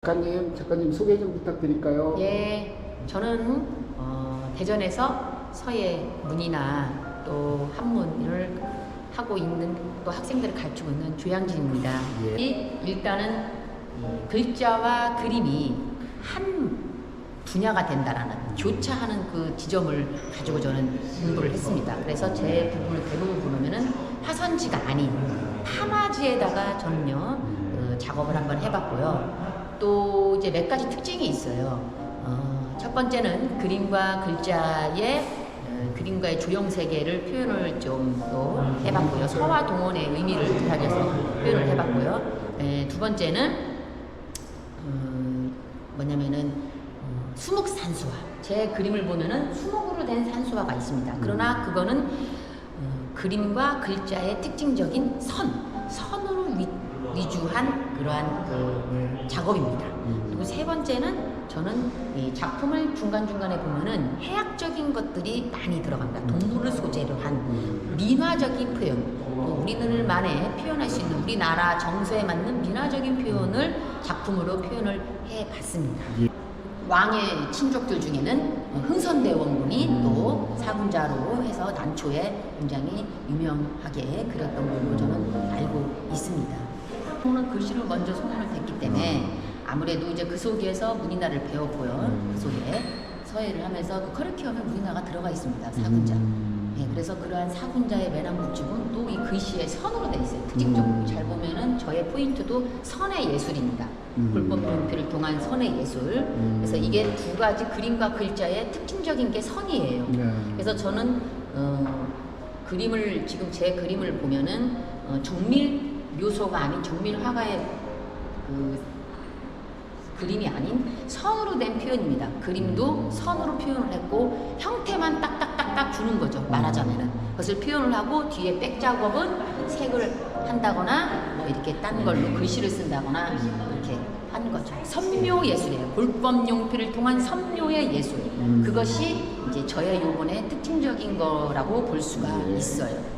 작가님 소개 좀 부탁드릴까요? 예, 저는 대전에서 서예 문이나 또 한문을 하고 있는 또 학생들을 가르치고 있는 조양진입니다. 예. 일단은 글자와 그림이 한 분야가 된다라는 교차하는 그 지점을 가지고 저는 공부를 했습니다. 그래서 제 부분을 대부분 보면은 화선지가 아닌 파마지에다가 저는요 작업을 한번 해봤고요. 또 이제 몇 가지 특징이 있어요. 첫 번째는 그림과 글자의 그림과의 조형 세계를 표현을 좀 또 해봤고요. 서와 동원의 의미를 더하게서 표현을 해봤고요. 두 번째는 뭐냐면은 수묵산수화. 제 그림을 보면은 수묵으로 된 산수화가 있습니다. 그러나 그거는 그림과 글자의 특징적인 선으로 위주한 그러한 작업입니다. 그리고 세 번째는 저는 이 작품을 중간중간에 보면은 해학적인 것들이 많이 들어갑니다. 동물을 소재로 한 민화적인 표현, 우리들만의 표현할 수 있는 우리나라 정서에 맞는 민화적인 표현을 작품으로 표현을 해봤습니다. 왕의 친족들 중에는 흥선대 원군이 또 사군자로 해서 난초에 굉장히 유명하게 그렸던 걸로 저는 알고 있습니다. 저는 글씨를 먼저 손을 댔기 때문에 아무래도 이제 그 속에서 문인화를 배웠고요. 그 속에 서예를 하면서 그 커리큘럼에 문인화가 들어가 있습니다. 사군자. 네, 그래서 그러한 사군자의 매너묵집은 또 이 글씨의 선으로 돼 있어요. 특징적으로 잘 보면은 저의 포인트도 선의 예술입니다. 불법 용필을 통한 선의 예술. 그래서 이게 두 가지 그림과 글자의 특징적인 게 선이에요. 그래서 저는 그림을 지금 제 그림을 보면은 정밀 묘소가 아닌 정밀 화가의 그림이 아닌 선으로 된 표현입니다. 그림도 선으로 표현을 했고 형태만 딱딱딱딱 주는 거죠. 말하자면은 그것을 표현을 하고 뒤에 백 작업은 색을 한다거나 뭐 이렇게 딴 걸로 글씨를 쓴다거나 이렇게 하는 거죠. 선묘 예술이에요. 불법 용필을 통한 선묘의 예술. 그것이 이제 저의 요번의 특징적인 거라고 볼 수가 있어요.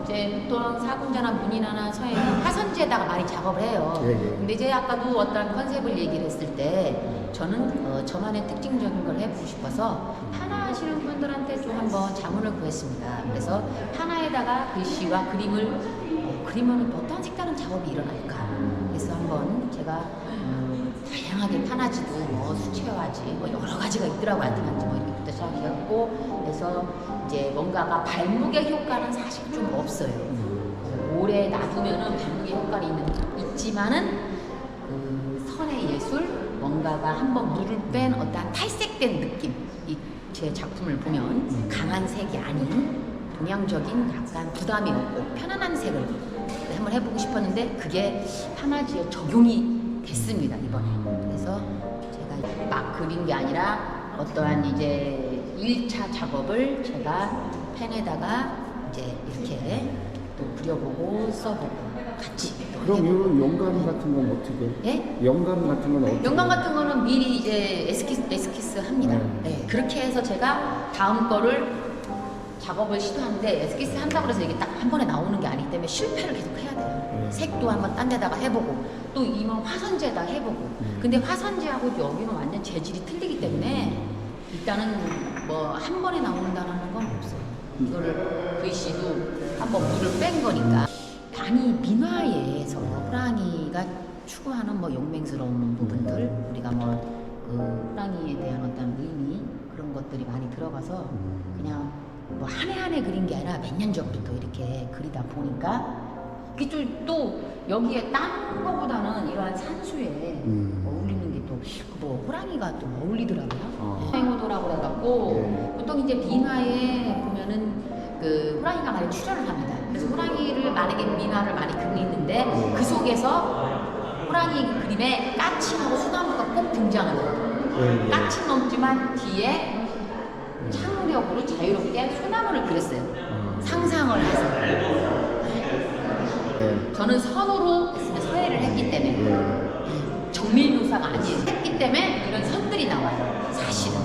이제 보통 사군자나 문인화나 서예는 화선지에다가 많이 작업을 해요. 근데 이제 아까도 어떤 컨셉을 얘기를 했을 때 저는 저만의 특징적인 걸 해보고 싶어서 판화하시는 분들한테 좀 한번 자문을 구했습니다. 그래서 판화에다가 글씨와 그림을 그리면 어떤 색다른 작업이 일어날까. 그래서 한번 제가 다양하게 판화지도 뭐 수채화지 뭐 여러 가지가 있더라고요. 아티만지 뭐 이렇게부터 시작해갖고 그래서 이제 뭔가가 발목의 효과는 사실 좀 없어요. 오래 놔두면은 발목의 효과는 있지만은 선의 예술 뭔가가 한번 물을 뺀 어떤 탈색된 느낌. 이 제 작품을 보면 강한 색이 아닌 동양적인 약간 부담이 없고 편안한 색을 한번 해보고 싶었는데 그게 판화지에 적용이 됐습니다 이번에. 그래서 제가 막 그린 게 아니라 어떠한 이제 1차 작업을 제가 펜에다가 이제 이렇게 또 그려보고 써보고 같이. 그럼 이런 영감 같은 건 어떻게? 예? 영감 같은 건 어떻게? 영감 같은 거는 미리 이제 에스키스 합니다. 네, 그렇게 해서 제가 다음 거를 작업을 시도하는데 에스키스 한다고 해서 이게 딱 한 번에 나오는 게 아니기 때문에 실패를 계속 해야 돼요. 색도 한번 딴 데다가 해보고 또 이만 화선지에다 해보고 근데 화선지하고 여기는 완전 재질이 틀리기 때문에 일단은 뭐 한 번에 나온다는 건 없어요. 이거를 글씨도 한번 물을 뺀 거니까 많이 민화에서 호랑이가 추구하는 뭐 용맹스러운 부분들 우리가 뭐 그 호랑이에 대한 어떤 의미 그런 것들이 많이 들어가서 그냥 뭐 한 해 한 해 그린 게 아니라 몇 년 전부터 이렇게 그리다 보니까 그게 또 여기에 딴 거보다는 이러한 산수에 어울리는 게 또 뭐 호랑이가 또 어울리더라고요. 행호도라고 해갖고 보통 이제 민화에 보면은 그 호랑이가 많이 출연을 합니다. 그래서 호랑이를 만약에 민화를 많이 그리는데 그 속에서 호랑이 그림에 까치하고 소나무가 꼭 등장을 해요. 까치 넘지만 뒤에 창력으로 자유롭게 소나무를 그렸어요. 상상을 해서. 저는 선으로 서예를 했기 때문에 정밀묘사가 아니에요. 했기 때문에 이런 선들이 나와요. 사실은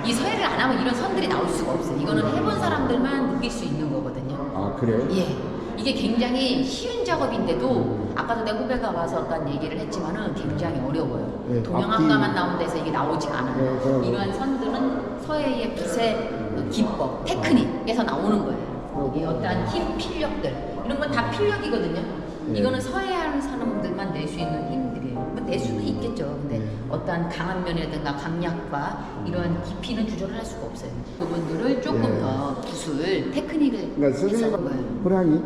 이 서예를 안 하면 이런 선들이 나올 수가 없어요. 이거는 해본 사람들만 느낄 수 있는 거거든요. 아 그래요? 예, 이게 굉장히 쉬운 작업인데도 아까도 내 후배가 와서 어떤 얘기를 했지만은 굉장히 어려워요. 네, 동양학과만 앞뒤. 나온 데서 이게 나오지가 않아요. 네, 그럼. 이러한 선들은 서예의 붓의 기법, 테크닉에서 나오는 거예요. 이게 어떠한 힘, 필력들 이런 건 다 필력이거든요. 네. 이거는 서예하는 사람들만 낼 수 있는 힘들이에요. 뭐 낼 수는 있겠죠. 근데 네. 어떠한 강한 면이라든가 강약과 이런 깊이는 조절을 할 수가 없어요. 그분들을 조금 네. 더 붓을 테크닉을 그러니까 해서 거예요. 선생님 호랑이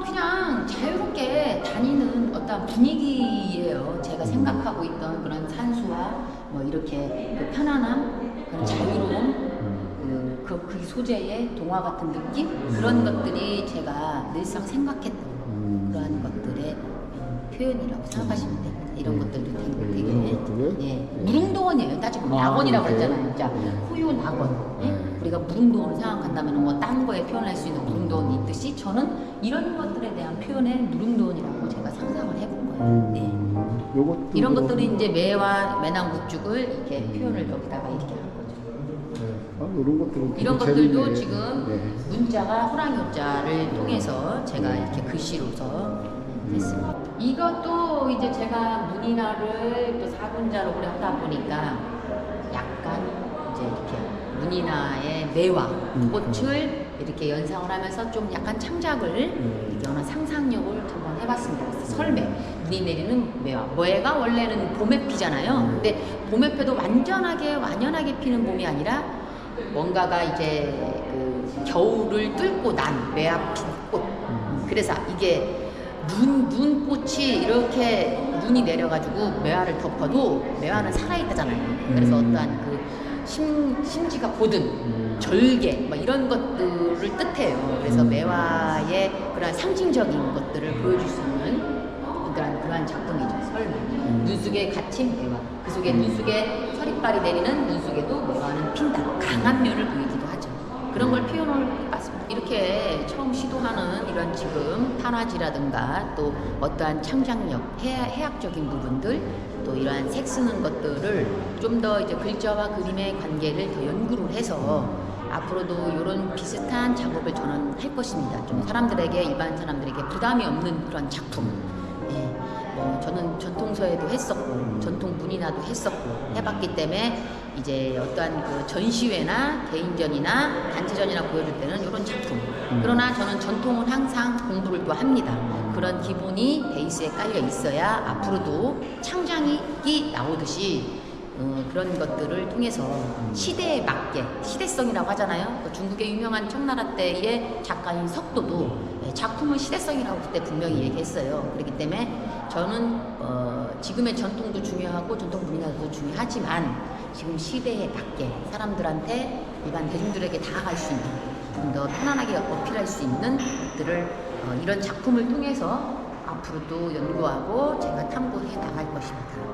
그냥 자유롭게 다니는 어떤 분위기예요. 제가 생각하고 있던 그런 산수와 뭐 이렇게 그 편안함, 그런 자유로움, 그 소재의 동화 같은 느낌 그런 것들이 제가 늘상 생각했던 그러한 것들의 표현이라고 생각하시면 돼요. 이런 것들도 되게 이런 것들을? 예, 무릉도원이에요. 따지고 낙원이라고 그래요? 그랬잖아요. 자, 후유 낙원. 예? 네. 우리가 무릉도원을 생각한다면 뭐 딴 거에 표현할 수 있는 무릉도원이 있듯이 저는 이런 것들에 대한 표현의 무릉도원이라고 제가 상상을 해본 거예요. 네. 요것도 이런 그럼- 것들이 이제 매와 매낭국죽을 이렇게 표현을 여기다가 이렇게 한 거죠. 네. 이런 것들은 이런 되게 것들도 재밌네. 지금 네. 문자가 호랑이 호자를 통해서 제가 이렇게 글씨로서 했습니다. 이것도 이제 제가 문인화를 또 사군자로 오래 하다 보니까 약간 이제 이렇게 문인화의 매화, 꽃을 이렇게 연상을 하면서 좀 약간 창작을 이렇게 어느 상상력을 한번 해봤습니다. 그래서 설매, 눈이 내리는 매화. 매가 원래는 봄에 피잖아요. 근데 봄에 펴도 완연하게 피는 봄이 아니라 뭔가가 이제 그 겨울을 뚫고 난 매화 핀 꽃. 그래서 이게 눈꽃이 이렇게 눈이 내려가지고 매화를 덮어도 매화는 살아있다잖아요. 그래서 어떠한 그 심지가 고든 절개 뭐 이런 것들을 뜻해요. 그래서 매화의 그런 상징적인 것들을 보여줄 수 있는 그러한 작품이죠. 설마 눈 속에 갇힌 매화, 그 속에 눈 속에 서리빨이 내리는 눈 속에도 매화는 핀다. 강한 면을 보이기도 하죠. 그런 걸 표현을 해봤습니다. 이렇게 처음 시도하는 이런 지금 탄화지라든가 또 어떠한 창작력, 해학적인 부분들 또 이러한 색 쓰는 것들을 좀 더 이제 글자와 그림의 관계를 더 연구를 해서 앞으로도 이런 비슷한 작업을 저는 할 것입니다. 좀 사람들에게 일반 사람들에게 부담이 없는 그런 작품. 예, 뭐 저는 전통서예도 했었고 전통 문인화도 했었고 해봤기 때문에 이제 어떠한 그 전시회나 개인전이나 단체전이나 보여줄 때는 이런 작품. 그러나 저는 전통은 항상 공부를 또 합니다. 그런 기본이 베이스에 깔려 있어야 앞으로도 창작이 나오듯이 그런 것들을 통해서 시대에 맞게 시대성이라고 하잖아요. 그 중국의 유명한 청나라 때의 작가인 석도도 작품은 시대성이라고 그때 분명히 얘기했어요. 그렇기 때문에 저는 지금의 전통도 중요하고 전통 문화도 중요하지만 지금 시대에 맞게 사람들한테 일반 대중들에게 다가갈 수 있는 좀 더 편안하게 어필할 수 있는 것들을 이런 작품을 통해서 앞으로도 연구하고 제가 탐구해 나갈 것입니다.